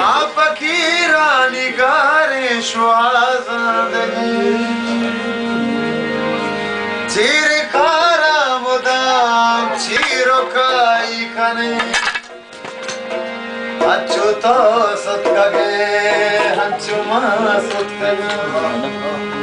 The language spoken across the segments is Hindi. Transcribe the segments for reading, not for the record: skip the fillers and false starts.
आपकी निगारे श्वासदगी चीर खारा मुदाम चीरो काई कने अच्छु तो सत्कगे हंचु मा सत्कगे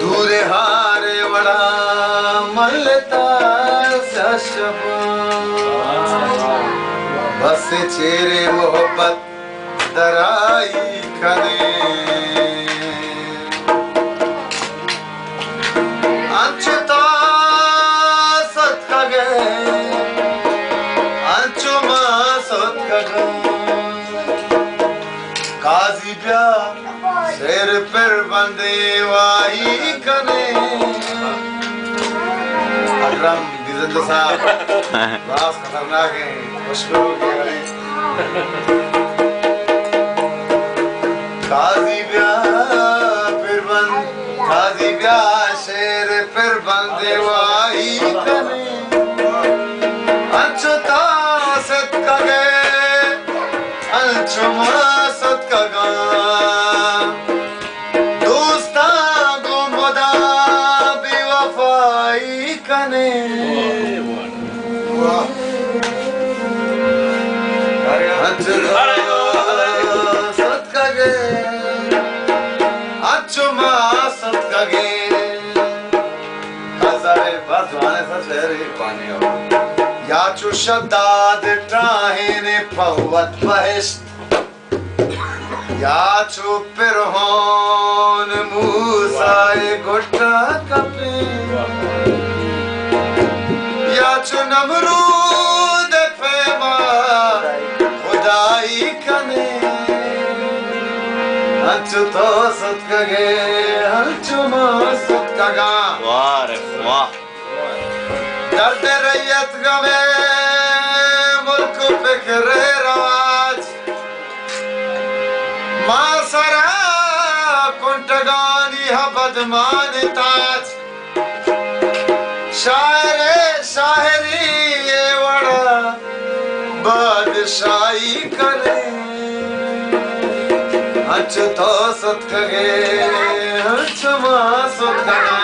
दूरे हारे बड़ा मलता बस चेरे मोहब्बत दराई करे अंचुता सत्कगे अंचुमा सत्कगे काजी प्या शेर पर बंदे वाही कने अकरम दिजल साहब बस खतरनाक है मुश्किल हो गया काजी प्या शेर पर बंदे वाही कने अंचुता सत्कगे अंचुमा सत्कगा दोस्ता गुमदा बेवफाई कने अंचुमा सत्कगे अंचुमा सत्कगे काज़ारे बाज़वाने सचेरे पानी हो याचु शद्दाद ट्राहेने पहुवत बहिश्त याचु पिरहोन मूसाए गुट्टा कपे याचु नमरूद फेमा खुदाई कने अंचु तो सत्कगे अंचु मा सत्कगा वाह रे वाह दर्द रैयत गमे मुल्क फिक्र राज मासरा कुंटगानी बदमान ताज शायरे शायरी ये वड़ा बादशाही करे अंचु तो सत्कगे अंचु मा सत्कगा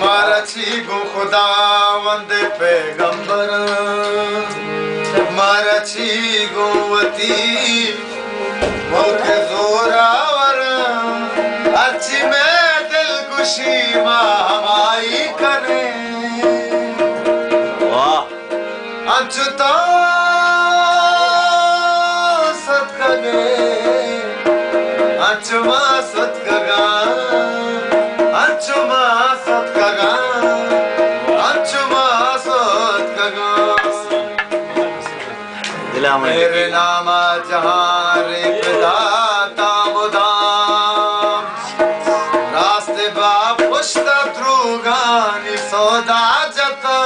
मारची गो खुदावंद पैगंबर मारची गोवती मुल्क जोरावर अच्छी में दिल खुशी हमाई करे अंचुता सत्कगे अंचुमा सत्कगा अंचुमा सत्कगा अंचुमा सत्कगा मेरे नामा जहां रे दाता मुदाम रास्ते बाप पुश्ता द्रुगानी सौदा जता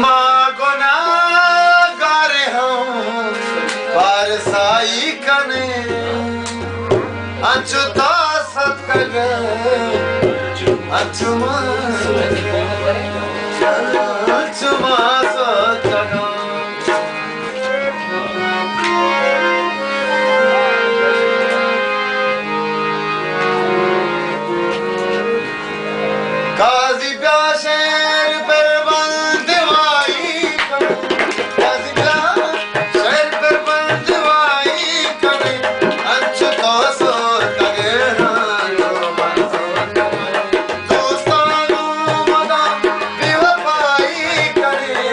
माँ गुनाहगार हूँ पारसाई कने अंचुता सत्कगे अंचुमा अंचुमा सत्कगा काजी प्याशेर पर बंदवाई काजी प्याशेर पर बंदवाई करे अंचु तो सत्कगे दोस्तानो मदा बेवफाई करे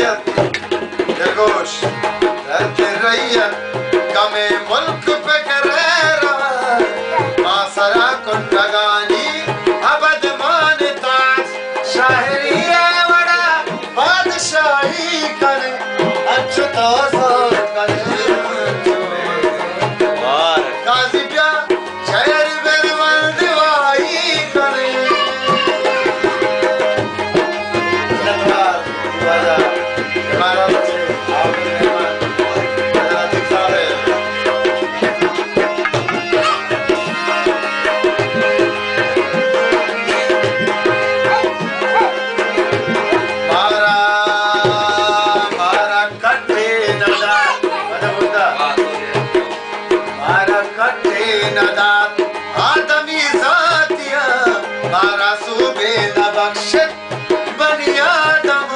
हैसियत दिलगोश रहते रैयत कमे मुल्क पे करे रहा मासरा कुन लगानी अबद मानताज शायरी है बड़ा बादशाही करे अच्छो तो करे काजी प्या शहर बेरवल दिवाई करे धन्यवाद राजा हमारा बच्चे आप मेहमान राधिक साहब मारा मारा कट्टे नदा बुद्धा मारा कट्टे नदा आदमी जातिया मारा सूबे न बख्शत बनी आदम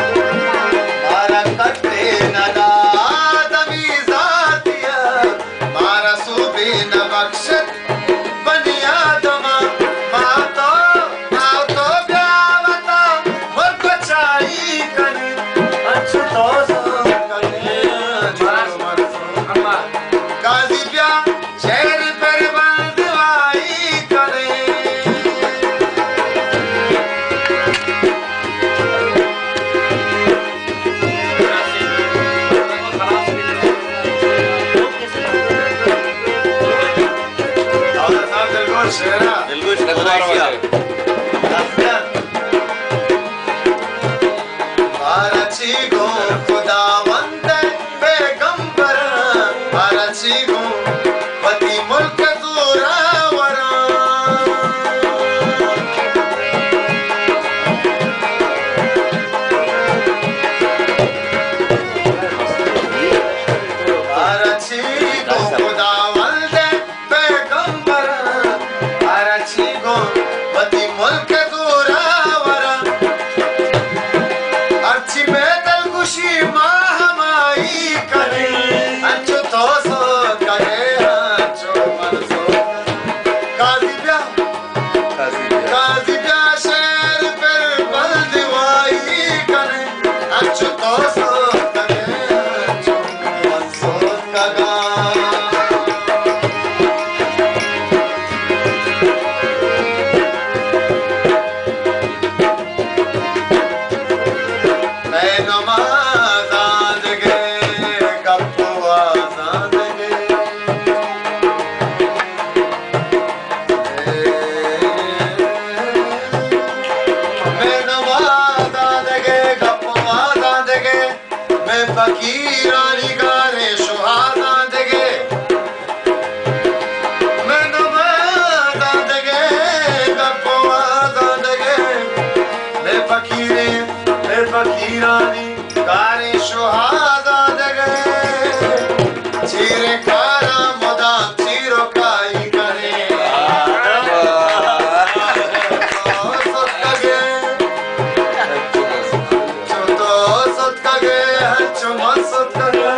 मारा कट्टे नदा आदमी जातिया मारा सूबे न बख्शत बनी आदम माँ तो ब्यावता मुर्ग चाही कने अच्छो तो काजी प्या शहर पर बंदवाई करे और साहब दिलगोश शेरा दिलगोश खुदाइशिया भारची गो खुदावंद पैगंबर भारची गो पति मुल्क जोरावरा भारची गो खुदावंद पैगंबर भारची गो पति मुल्क जोरावरा अर्ची बेदल खुशी माहमाई करे अच्छो तो सो करे अच्छो मन सो काजी ब्या शेर पर बल दिवाई करे अच्छो तो सो करे अच्छो मन सो कगा मैं नमाज आंदगे गप्पा आंदगे मैं नमाज आंदगे गप्पा आंदगे मैं फकीरानी गारे सुहाग आंदगे मैं नमाज आंदगे गप्पा आंदगे मैं फकीरानी गारे सुहागा दगे चीरे कारा मोदा चीरो काई करे सत्कगे चोतो सत्कगे हच्चो मन सत्कगे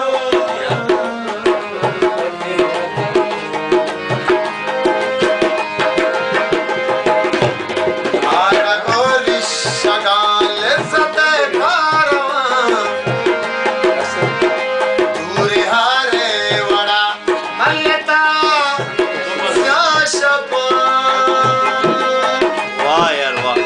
आरा गोरी शगाल सते कारवा दूरे हारे वड़ा मल्लता स्याशपा वाह यार वाह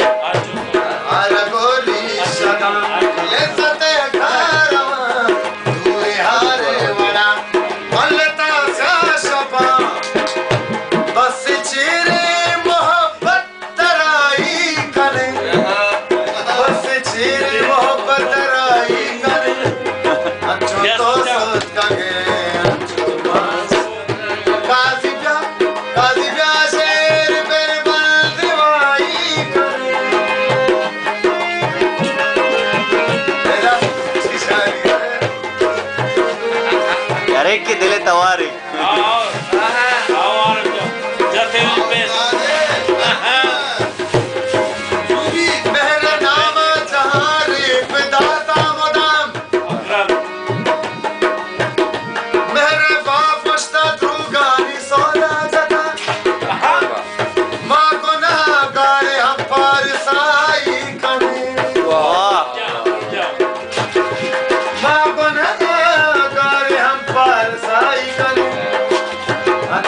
आरा गोरी शगाल सते कारवा दूरे हारे वड़ा मल्लता स्याशपा बस चेरे मोहब्बत तराई करे बस चेरे मोहब्बत तराई करे अच्छो तो सोच कगे काजी ब्या शेर पर बल दिवाई करे मेरा शिशारी यार एक के दिले तवारी मेरा नाम जहारे पे दाता मुदाम मेरा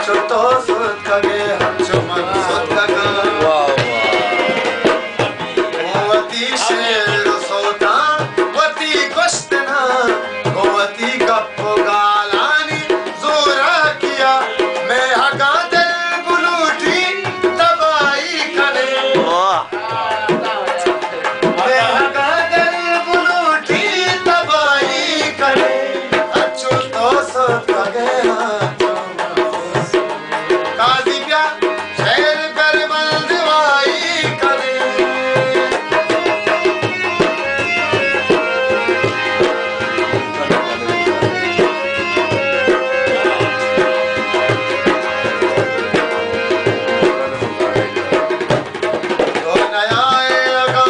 तो सुतगे हचुमन सुतगा गोवती शेर सोता वती कुश्तना गोवती कप्पो गालानी जोरा किया मैं हगा दिल बुलूटी तबाही करे मैं हगा दिल बुलूटी तबाही करे अच्छो तो सुतगे काजी प्या शेर पर बंदवाई करे तो नया लगा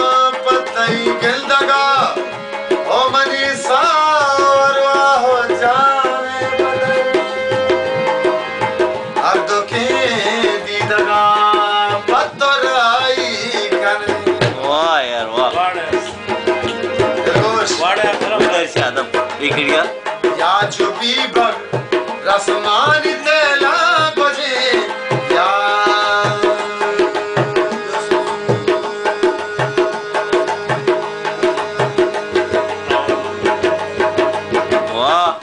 पतई गिलदगा ओ मनी सारवा हो जावे बदल अब के दीदगा पत्तर आई करे वाह यार वाह दिलगोश उधर से आदम एक गया या चुपी बग रसमानी तेला बजे या वाह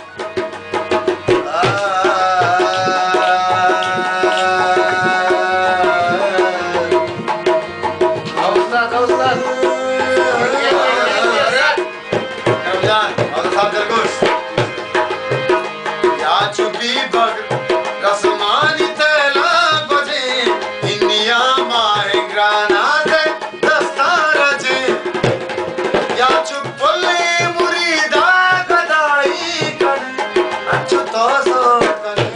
रसमानी तेला बजे इंडिया माए ग्रानादे दस्तारजे या चुप्पले मुरीदा गदाई करे अच्छो तो सो करे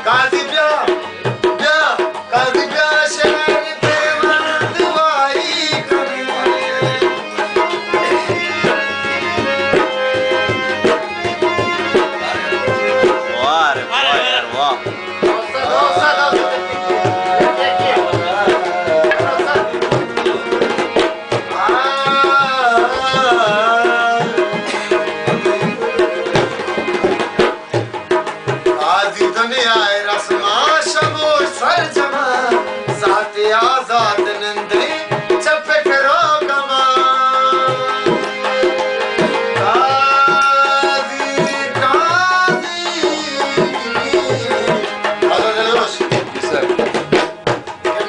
काजी प्या काजी प्या शेर पे बंदवाई करे वाह रे वाह यार वाह आजी दुनिया रस्मा शबो सर जमा साथे आजाद नंदे चपे करो गमा काजी हेलो दिलगोश के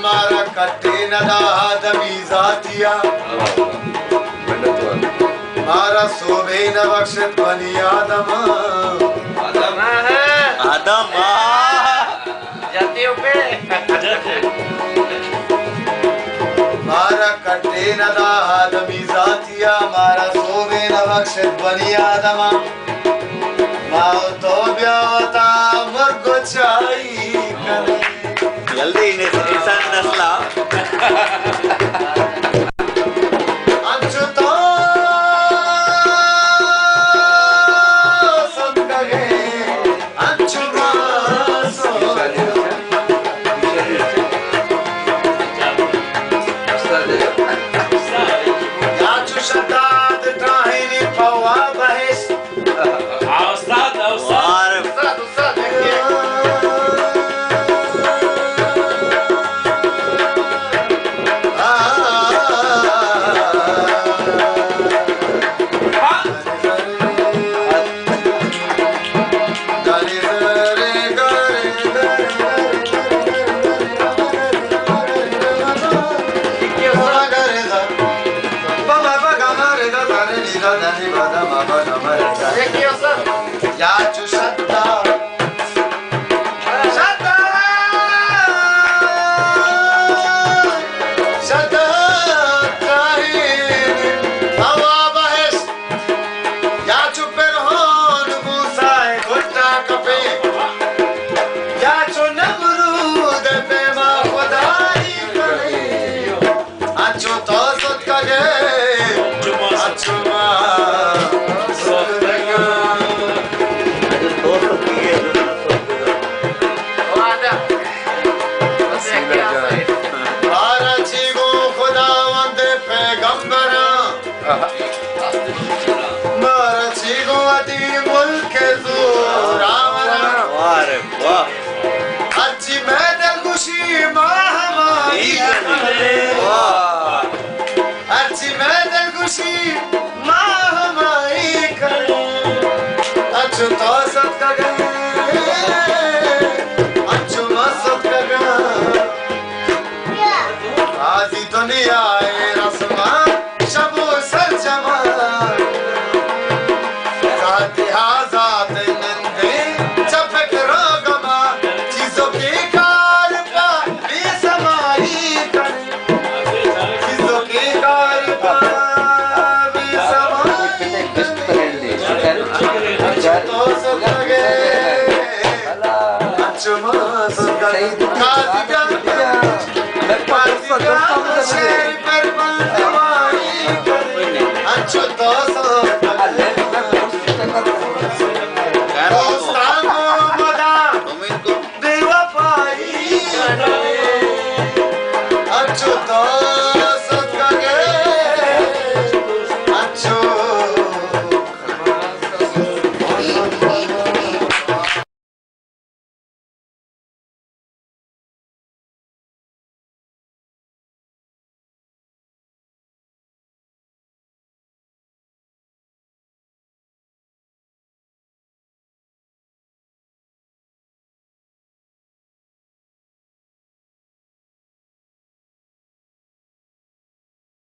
मारा कट्टे नदा आदमी जातिया मारा सोबे न बख्शत बनी आदमा आदम मारा कट्टे नदा आदमी जातिया मारा सोबे न बख्शत बनी आदमा माओ तो ब्यावता मुर्गो चाई करे जल्दी इंसान नस्ला अंचु तो सुतगे अंचु मासो याचु शताद ट्राहिनी पवा बहेस वाह रे याचु शता तो सत्का गए